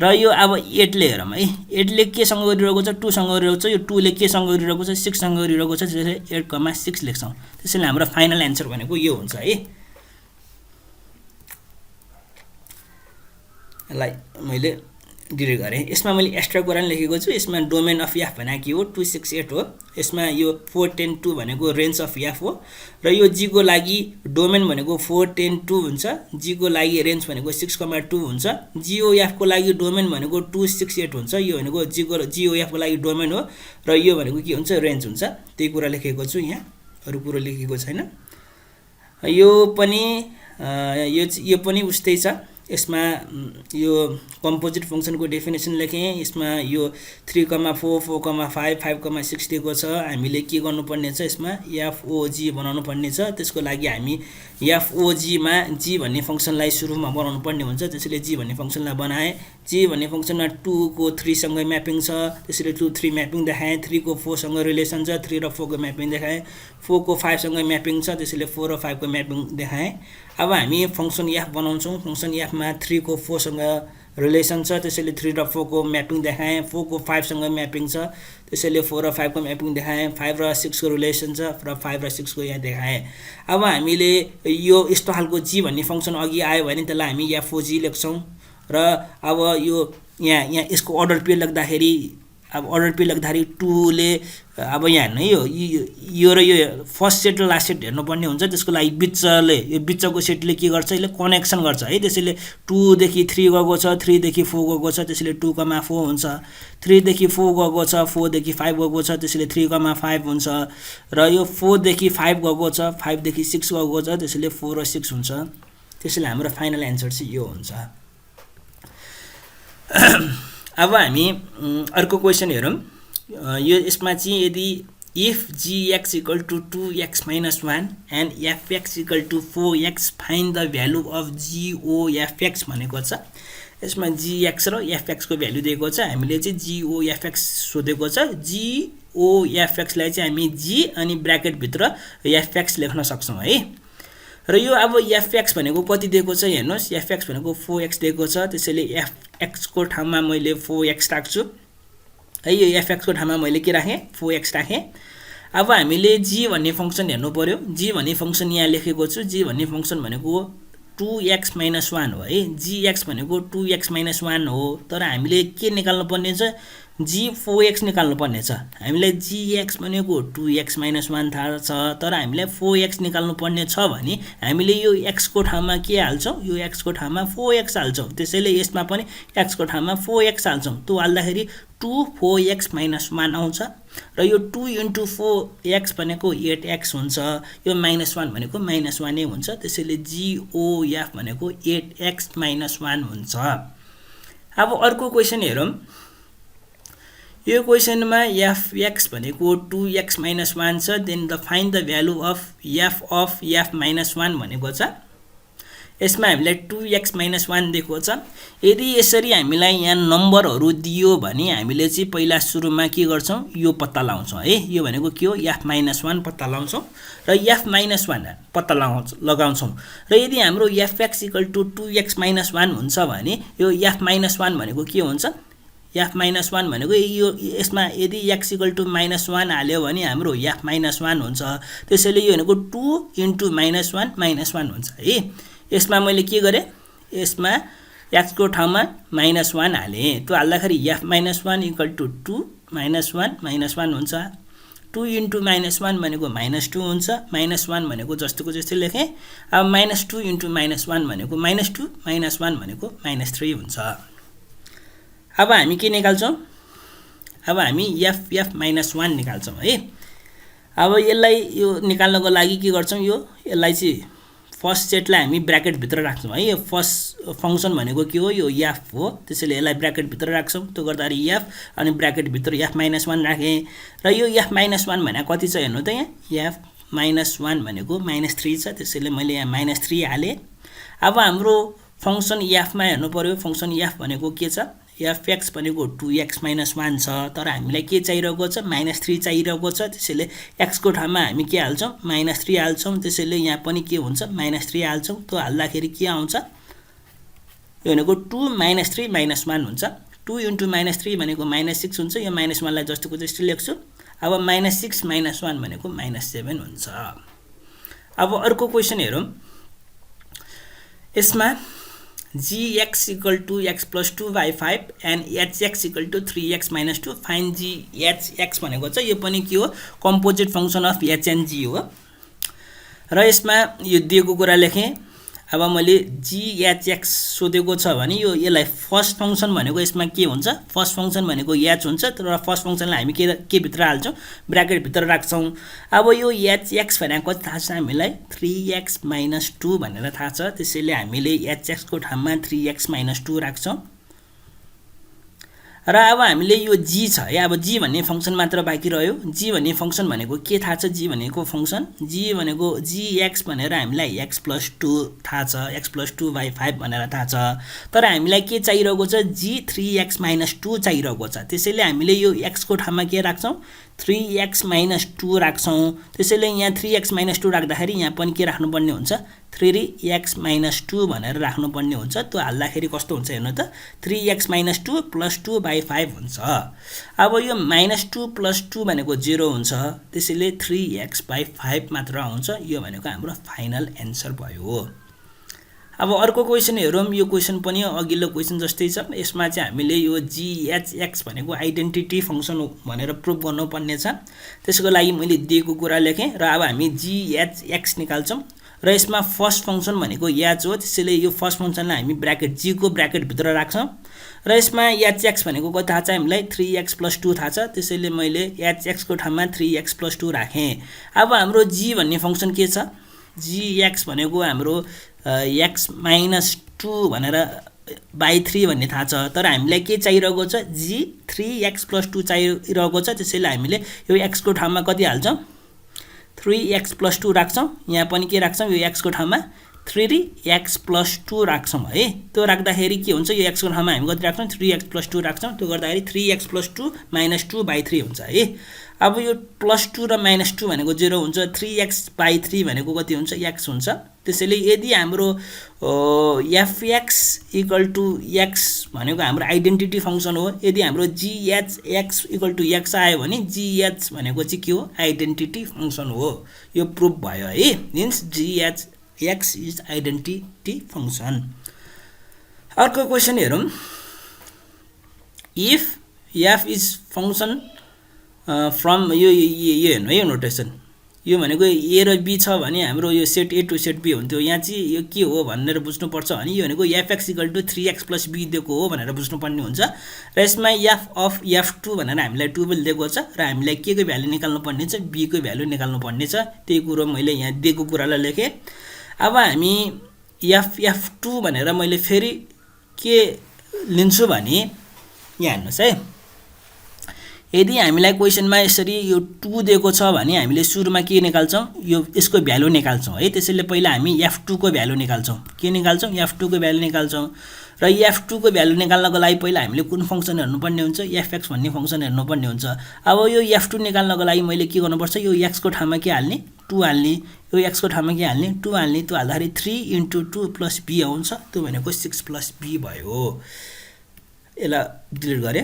र यो अब 8 ले हेरौँ है, 8 ले के सँग गरिरहेको छ, 2 सँग गरिरहेको छ, यो 2 ले के सँग गरिरहेको छ, 6 सँग गरिरहेको छ, त्यसैले 8 6 लेख्छौँ। त्यसैले हाम्रो फाइनल एन्सर भनेको यो हुन्छ है। यसलाई मैले डिलिट गरेँ। यसमा मैले एक्स्ट्रा कुरा लेखेको छु। यसमा डोमेन अफ एफ भनेको के हो, 2 6 8 हो। यसमा यो 4 10 2 भनेको रेन्ज अफ एफ हो। र यो जी को लागि डोमेन भनेको 4 10 2 हुन्छ, जी को लागि रेन्ज भनेको 6 2 हुन्छ। जिओएफ को लागि डोमेन भनेको 2 6 8 हुन्छ। यो भनेको जिओएफ को लागि डोमेन हो, र यो भनेको के हुन्छ, रेन्ज हुन्छ। त्यही कुरा लेखेको छु यहाँ। अरु कुरो लेखेको छैन। यो पनि उस्तै छ। यसमा यो कम्पोजिट फंक्सनको डेफिनेसन लेखेँ। यसमा यो 3, 4, 4, 5, 5, 6 दिएको छ। हामीले के गर्नुपर्ने छ, यसमा एफओजी बनाउनु पर्ने छ। त्यसको लागि हामी एफओजी मा जी भन्ने फंक्सनलाई सुरुमा बनाउनु पर्ने हुन्छ। त्यसैले जी भन्ने फंक्सनलाई बनाए। जी भन्ने फंक्सनमा 2 को 3 सँग म्यापिङ छ, त्यसैले 2 3 म्यापिङ देखाए। 3 को 4 सँग रिलेसन छ, 3 र 4 को म्यापिङ देखाए। 4 को 5 सँग म्यापिङ छ, त्यसैले 4 र 5 को म्यापिङ देखाए। अब हामी फंक्सन एफ बनाउँछौं। फंक्सन एफ मा 3 को 4 सँग रिलेसन छ, त्यसैले 3 र 4 को म्यापिङ देखाए। 4 को 5 सँग म्यापिङ छ, त्यसैले 4 र 5 को म्यापिङ देखाए। 5 र 6 को रिलेसन छ र 5 र 6 को यहाँ देखाए। अब हामीले यो यस्तो खालको जी भन्ने फंक्सन अघि आयो भने त्यसलाई हामी एफओजी लेख्छौं। र अब यो यहाँ यसको अर्डर पे लेख्दाखेरि, अब अर्डर पे लेख्दाखेरि 2 ले अब यहाँ हेर्नु यो र यो फर्स्ट सेट र लास्ट सेट हेर्नुपर्ने हुन्छ। त्यसको लागि यो बिचको सेटले के गर्छ, यसले कनेक्सन गर्छ है। त्यसैले 2 देखि 3 गएको छ, 3 देखि 4 गएको छ, त्यसैले 2, 4 हुन्छ। 3 देखि 4 गएको छ, 4 देखि 5 गएको छ, त्यसैले 3, 5 हुन्छ। र यो 4 देखि 5 गएको छ, 5 देखि 6 गएको छ, त्यसैले 4 र 6 हुन्छ। त्यसैले हाम्रो फाइनल एन्सर चाहिँ यो हुन्छ। अब हामी अर्को क्वेशन हेरौं। यो यसमा चाहिँ यदि if gx equal to 2x minus 1 and fx equal to 4x find the value of gofx भनेको छ। यसमा gx र fx को भ्यालु दिएको छ। हामीले चाहिँ gofx सोधेको छ। gofx लाई चाहिँ हामी g अनि ब्र्याकेट भित्र fx लेख्न सक्छौं है। र यो अब fx भनेको कति दिएको छ हेर्नुस्। fx भनेको 4x दिएको छ, त्यसैले fx को ठाउँमा मैले 4x राख्छु है। यो fx को ठाउँमा मैले के राखे, 4x राखे। अब हामीले g भन्ने फंक्सन हेर्नु पर्यो। g भन्ने फंक्सन यहाँ लेखेको छु। g भन्ने फंक्सन भनेको 2x - 1 हो है। gx भनेको 2x - 1 हो। तर हामीले के निकाल्नु पर्ने छ, g4x निकाल्नु पर्ने छ। हामीलाई gx भनेको 2x - 1 थाहा छ, तर हामीलाई 4x निकाल्नु पर्ने छ भने हामीले यो x को ठाउँमा के हाल्छौं, यो x को ठाउँमा 4x हाल्छौं। त्यसैले यसमा पनि x को ठाउँमा 4x हाल्छौं। त्यो हाल्दाखेरि 2 4x - 1 आउँछ। र यो 2 * 4x भनेको 8x हुन्छ। यो -1 भनेको -1 नै हुन्छ। त्यसैले GOF भनेको 8x - 1 हुन्छ। अब अर्को क्वेशन हेरौं। यो क्वेशनमा fx भनेको 2x - 1 छ। Then the find the value of f of f - 1 भनेको छ। यसमा हामीलाई 2x - 1 दिएको छ। यदि यसरी हामीलाई यहाँ नम्बरहरु दियो भने हामीले चाहिँ पहिला सुरुमा के गर्छौं, यो पत्ता लगाउँछौं है। यो भनेको के हो, f - 1 पत्ता लगाउँछौं र f - 1 पत्ता लगाउँछौं। र यदि हाम्रो fx = 2x - 1 हुन्छ भने यो f - 1 भनेको के हुन्छ, f - 1 भनेको यो यसमा यदि x = -1 हाल्यो भने हाम्रो f - 1 हुन्छ। त्यसैले यो भनेको 2 * -1 हुन्छ है। यसमा मैले के गरे, यसमा x को ठाउँमा -1 हाले। त्यो हाल्दाखेरि f - 1 = 2 - 1 हुन्छ। 2 * -1 भनेको -2 हुन्छ। -1 भनेको जस्तोको जस्तै लेखे। अब -2 * -1 भनेको -2, -1 भनेको -3 हुन्छ। अब हामी के निकाल्छौं, अब हामी f - 1 निकाल्छौं है। अब यसलाई यो निकाल्नको लागि के गर्छौं, यसलाई चाहिँ फर्स्ट सेटलाई हामी ब्र्याकेट भित्र राख्छौं है। यो फर्स्ट फंक्सन भनेको के हो, यो f हो। त्यसैले यसलाई ब्र्याकेट भित्र राख्छौं। त्यो गर्दाखेरि f अनि ब्र्याकेट भित्र f - 1 राखे। र यो f - 1 भनेको कति छ हेर्नु त, यहाँ f - 1 भनेको -3 छ। त्यसैले मैले यहाँ -3 हाले। अब हाम्रो फंक्सन f मा हेर्नु पर्यो। फंक्सन f भनेको के छ, fx भनेको 2x - 1 छ। तर हामीलाई के चाहिरहेको छ, -3 चाहिरहेको छ। त्यसैले x को ठाउँमा हामी के हाल्छौं, -3 हाल्छौं। त्यसैले यहाँ पनि के हुन्छ, -3 हाल्छौं। त्यो हाल्दाखेरि के आउँछ, यो भनेको 2 - 3 - 1 हुन्छ। 2 * -3 भनेको -6 हुन्छ। यो -1 लाई जस्तोको जस्तै लेख्छु। अब -6 - 1 भनेको -7 हुन्छ। अब अर्को क्वेशन हेरौं। यसमा gx = x + 2/5 and hx = 3x - 2 find hx भनेको छ। यो पनि के हो, composite function of h and g हो। र यसमा यो दिएको कुरा लेखेँ। अब मैले GHX सोधेको छ भने यो यसलाई फर्स्ट फंक्सन भनेको यसमा के हुन्छ फर्स्ट फंक्सन भनेको h हुन्छ तर फर्स्ट फंक्सनलाई हामी के भित्र हाल्छौं ब्र्याकेट भित्र राख्छौं अब यो hx भनेको कति थाहा छ हामीलाई 3x - 2 भनेर थाहा छ त्यसैले हामीले hx को ठाउँमा 3x - 2 राख्छौं र अब हामीले यो g छ है अब g भन्ने फंक्सन मात्र बाँकी रह्यो g भन्ने फंक्सन भनेको के थाहा छ g भनेको फंक्सन g भनेको gx भनेर हामीलाई x + 2 थाहा छ x + 2/5 भनेर थाहा छ तर हामीलाई के चाहिरहेको छ g 3x - 2 चाहिरहेको छ त्यसैले हामीले यो x को ठाउँमा के राख्छौं 3x - 2 राख्छौं त्यसैले यहाँ 3x - 2 राख्दाखेरि यहाँ पनि के राख्नु पर्ने हुन्छ 3x - 2 भनेर राख्नु पर्ने हुन्छ त्यो हाल्दाखेरि कस्तो हुन्छ हेर्नु त 3x - 2 + 2/5 हुन्छ अब यो -2 + 2 भनेको 0 हुन्छ त्यसैले 3x/5 मात्र आउँछ यो भनेको हाम्रो फाइनल एन्सर भयो अब अर्को क्वेशन हेरौं यो क्वेशन पनि अघिल्लो क्वेशन जस्तै छ यसमा चाहिँ हामीले यो GHX भनेको आइडेन्टिटी फंक्सन हो भनेर प्रुफ गर्नुपर्ने छ त्यसको लागि मैले दिएको कुरा लेखे र अब हामी GHX निकाल्छौं र यसमा फर्स्ट फंक्सन भनेको h हो त्यसैले यो फर्स्ट फंक्सनलाई हामी ब्र्याकेट g को ब्र्याकेट भित्र राख्छौं र यसमा hx भनेको कति थाहा छ हामीलाई 3x + 2 थाहा छ त्यसैले मैले hx को ठाउँमा 3x + 2 राखे अब हाम्रो g भन्ने फंक्सन के छ gx भनेको हाम्रो x - 2 भनेर / 3 भन्ने थाहा छ तर हामीलाई के चाहिरहेको छ g 3x + 2 चाहिरहेको छ त्यसैले हामीले यो x को ठाउँमा कति हाल्छौं 3x + 2 राख्छौं यहाँ पनि के राख्छौं यो x को ठाउँमा 3x + 2 राख्छौं है त्यो राख्दाखेरि के हुन्छ यो x को ठाउँमा हामी कति राख्छौं 3x + 2 राख्छौं त्यो गर्दाखेरि 3x + 2 - 2/3 हुन्छ है अब यो +2 र -2 भनेको 0 हुन्छ 3x/3 भनेको कति हुन्छ x हुन्छ त्यसैले यदि हाम्रो fx = x भनेको हाम्रो आइडेन्टिटी फंक्सन हो यदि हाम्रो GHX = x आयो भने gh भनेको चाहिँ के हो आइडेन्टिटी फंक्सन हो यो प्रुफ भयो है means GHX is identity function अर्को क्वेशन हेरौं if f is function from यो हेर्नु है यो नोटेसन यो भनेको a र b छ भने हाम्रो यो set a to set b हुन्थ्यो यहाँ चाहिँ यो के हो भनेर बुझ्नु पर्छ भने यो भनेको fx = 3x + b दिएको हो भनेर बुझ्नु पर्ने हुन्छ र यसमा f अफ f2 भनेर हामीलाई 12 दिएको छ र हामीलाई के को भ्यालु निकाल्नु पर्ने छ b को भ्यालु निकाल्नु पर्ने छ त्यही कुरो मैले यहाँ दिएको कुरालाई लेखे अब हामी f2 भनेर मैले फेरि के लिन्छु भने यहाँ हेर्नुस् है यदि हामीलाई क्वेशनमा यसरी यो 2 दिएको छ भने हामीले सुरुमा के निकाल्छौं यो यसको भ्यालु निकाल्छौं है त्यसैले पहिला हामी f2 को भ्यालु निकाल्छौं के निकाल्छौं f2 को भ्यालु निकाल्छौं र f2 को भ्यालु निकाल्नको लागि पहिला हामीले कुन फंक्सन हेर्नुपर्ने हुन्छ fx भन्ने फंक्सन हेर्नुपर्ने हुन्छ अब यो f2 निकाल्नको लागि मैले के गर्नुपर्छ यो x को ठाउँमा के हाल्ने 2 हाल्ने यो x को ठाउँमा के हाल्ने 2 हाल्ने त्यो हाल्दाखेरि 3 * 2 + b आउँछ त्यो भनेको 6 + b भयो यसलाई डिलिट गरे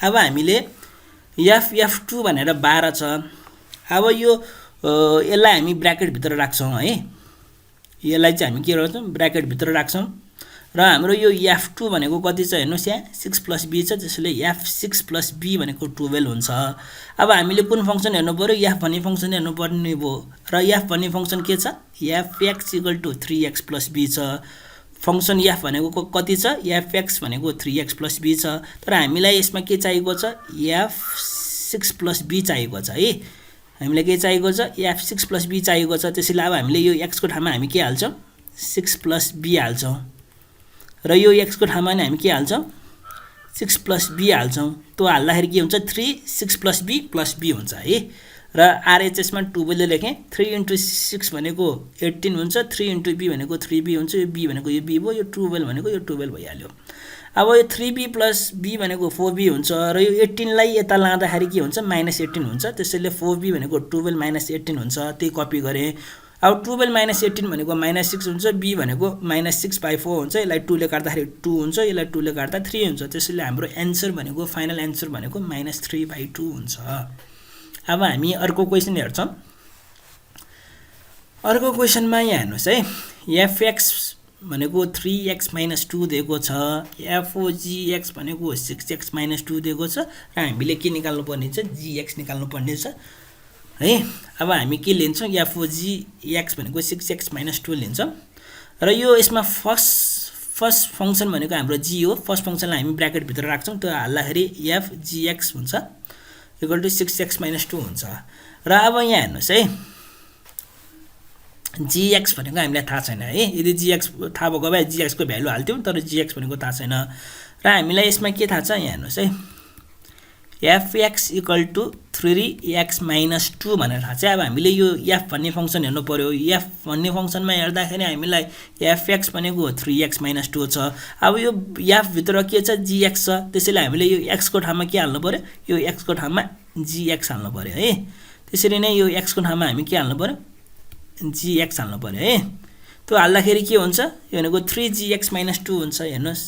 अब हामीले f2 भनेर 12 छ अब यो यसलाई हामी ब्र्याकेट भित्र राख्छौं है यसलाई चाहिँ हामी के गर्छौं ब्र्याकेट भित्र राख्छौं र हाम्रो यो f2 भनेको कति छ हेर्नुस् यहाँ 6 + b छ त्यसैले f6 + b भनेको 12 हुन्छ अब हामीले कुन फंक्सन हेर्नु पर्यो f भन्ने फंक्सन हेर्नु पर्ने भो र f भन्ने फंक्सन के छ fx = 3x + b छ फंक्सन f भनेको कति छ fx भनेको 3x + b छ तर हामीलाई यसमा के चाहिएको छ f6 + b चाहिएको छ है हामीलाई के चाहिएको छ f6 + b चाहिएको छ त्यसैले अब हामीले यो x को ठाउँमा हामी के हाल्छौं 6 + b हाल्छौं र यो x को ठाउँमा हामी के हाल्छौं 6 + b हाल्छौं त्यो हाल्दाखेरि के हुन्छ 3 6 + b + b हुन्छ है र RHS मा 12 ले लेखे 3 * 6 भनेको 18 हुन्छ 3 * b भनेको 3b हुन्छ यो b भनेको यो b भयो यो 12 भनेको यो 12 भइहाल्यो अब यो 3b + b भनेको 4b हुन्छ र यो 18 लाई यता लाँदाखेरि के हुन्छ -18 हुन्छ त्यसैले 4b भनेको 12 - 18 हुन्छ त्यही कपी गरे अब 12 - 18 भनेको -6 हुन्छ b भनेको -6/4 हुन्छ यसलाई 2 ले काट्दाखेरि 2 हुन्छ यसलाई 2 ले काट्दा 3 हुन्छ त्यसैले हाम्रो आन्सर भनेको फाइनल आन्सर भनेको -3/2 हुन्छ अब हामी अर्को क्वेशन हेर्छौं अर्को क्वेशनमा यहाँ हेर्नुस् है fx भनेको 3x - 2 दिएको छ fgx भनेको 6x - 2 दिएको छ र हामीले के निकाल्नु पर्ने छ gx निकाल्नु पर्ने छ है अब हामी के लिन्छौं fgx भनेको 6x - 2 लिन्छौं र यो यसमा फर्स्ट फंक्सन भनेको हाम्रो g हो फर्स्ट फंक्सनलाई हामी ब्र्याकेट भित्र राख्छौं त्यो हाल्दाखेरि f gx हुन्छ इक्वल टु 6x - 2 हुन्छ र अब यहाँ हेर्नुस् है gx भनेको हामीलाई थाहा छैन है यदि gx थाहा भएको भए gx को भ्यालु हाल्थ्यौं तर gx भनेको थाहा छैन र हामीलाई यसमा के थाहा छ यहाँ हेर्नुस् है fx इक्वल टु 3x - 2 भनेर थाहा छ अब हामीले यो f भन्ने फंक्सन हेर्नु पर्यो f भन्ने फंक्सनमा हेर्दाखेरि हामीलाई fx भनेको 3x - 2 छ अब यो f भित्र के छ gx छ त्यसैले हामीले यो x को ठाउँमा के हाल्नु पर्यो यो x को ठाउँमा gx हाल्नु पर्यो है त्यसरी नै यो x को ठाउँमा हामी के हाल्नु पर्यो gx हाल्नु पर्यो है त्यो हाल्दाखेरि के हुन्छ यो भनेको 3gx - 2 हुन्छ हेर्नुस्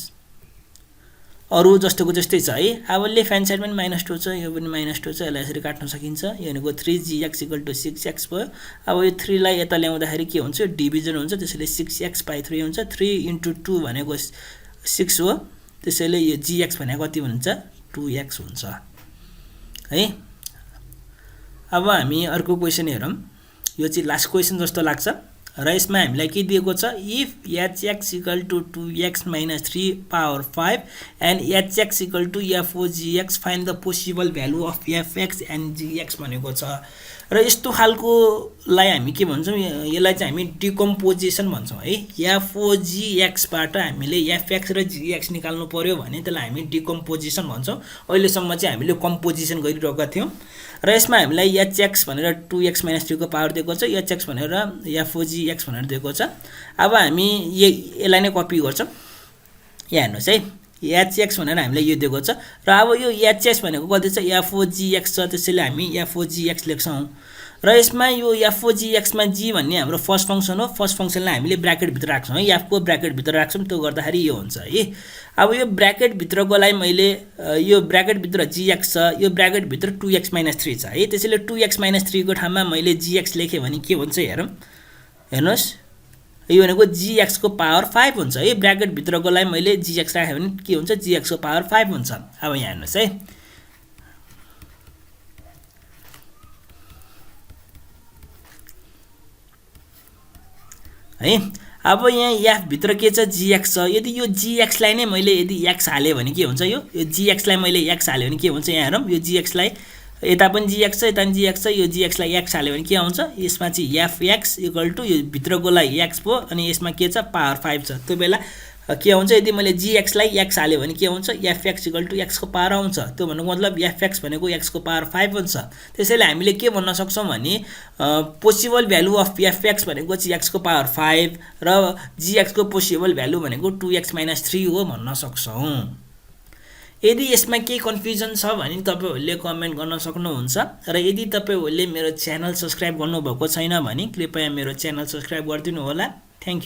अरु जस्तोको जस्तै छ है अब लेफ्ट ह्यान्ड साइड पनि -2 छ यो पनि -2 छ यसलाई यसरी काट्न सकिन्छ यो भनेको 3gx = 6x भयो अब यो 3 लाई यता ल्याउँदाखेरि के हुन्छ डिभिजन हुन्छ त्यसैले 6x/3 हुन्छ 3 * 2 भनेको 6 हो त्यसैले यो gx भनेको कति हुन्छ 2x हुन्छ है अब हामी अर्को क्वेशन हेरौं यो चाहिँ लास्ट क्वेशन जस्तो लाग्छ र यसमा हामीलाई के दिएको छ if hx = 2x - 3 power 5 and hx = f(gx) find the possible value of fx and gx भनेको छ र यस्तो खालको लाई हामी के भन्छौं यसलाई चाहिँ हामी डिकम्पोजिसन भन्छौं है f(gx) बाट हामीले fx र gx निकाल्नु पर्यो भने त्यसलाई हामी डिकम्पोजिसन भन्छौं अहिले सम्म चाहिँ हामीले कम्पोजिसन गरिरहेका थियौं र यसमा हामीलाई hx भनेर 2x - 3 को पावर दिएको छ hx भनेर f(gx) भनेर दिएको छ अब हामी यसलाई नै कपी गर्छौं यहाँ हेर्नुस् है hx भनेर हामीले यो दिएको छ र अब यो hx भनेको कति छ f(gx) छ त्यसैले हामी f(gx) लेख्छौं र यसमा यो f(gx) मा g भन्ने हाम्रो फर्स्ट फंक्सन हो फर्स्ट फंक्सनलाई हामीले ब्र्याकेट भित्र राख्छौं है f को ब्र्याकेट भित्र राख्छौं त्यो गर्दाखेरि यो हुन्छ है अब यो ब्र्याकेट भित्रकोलाई मैले यो ब्र्याकेट भित्र gx छ यो ब्र्याकेट भित्र 2x - 3 छ है त्यसैले 2x - 3 को ठाउँमा मैले gx लेखे भने के हुन्छ हेरौं हेर्नुस् यो भनेको gx को पावर 5 हुन्छ है ब्र्याकेट भित्रकोलाई मैले gx राखे भने के हुन्छ gx को पावर 5 हुन्छ अब यहाँ हेर्नुस् है अब यहाँ f भित्र के छ gx छ यदि यो gx लाई नै मैले यदि x हाले भने के हुन्छ यो gx लाई मैले x हाले भने के हुन्छ यहाँ हेरौं यो gx लाई यता पनि gx छ यता पनि gx छ यो gx लाई x हाले भने के आउँछ यसमा चाहिँ fx = यो भित्रकोलाई x पो अनि यसमा के छ पावर 5 छ त्यो बेला के हुन्छ यदि मैले gx लाई x हाले भने के हुन्छ fx = x को पावर आउँछ त्यो भन्नुको मतलब fx भनेको x को पावर 5 हुन्छ त्यसैले हामीले के भन्न सक्छौं भने पोसिबल भ्यालु अफ fx भनेको चाहिँ x को पावर 5 र gx को पोसिबल भ्यालु भनेको 2x - 3 हो भन्न सक्छौं यदि यसमा केही कन्फ्युजन छ भने तपाईहरुले कमेन्ट गर्न सक्नुहुन्छ र यदि तपाईहरुले मेरो च्यानल सब्स्क्राइब गर्नुभएको छैन भने कृपया मेरो च्यानल सब्स्क्राइब गरिदिनु होला थ्यांक यू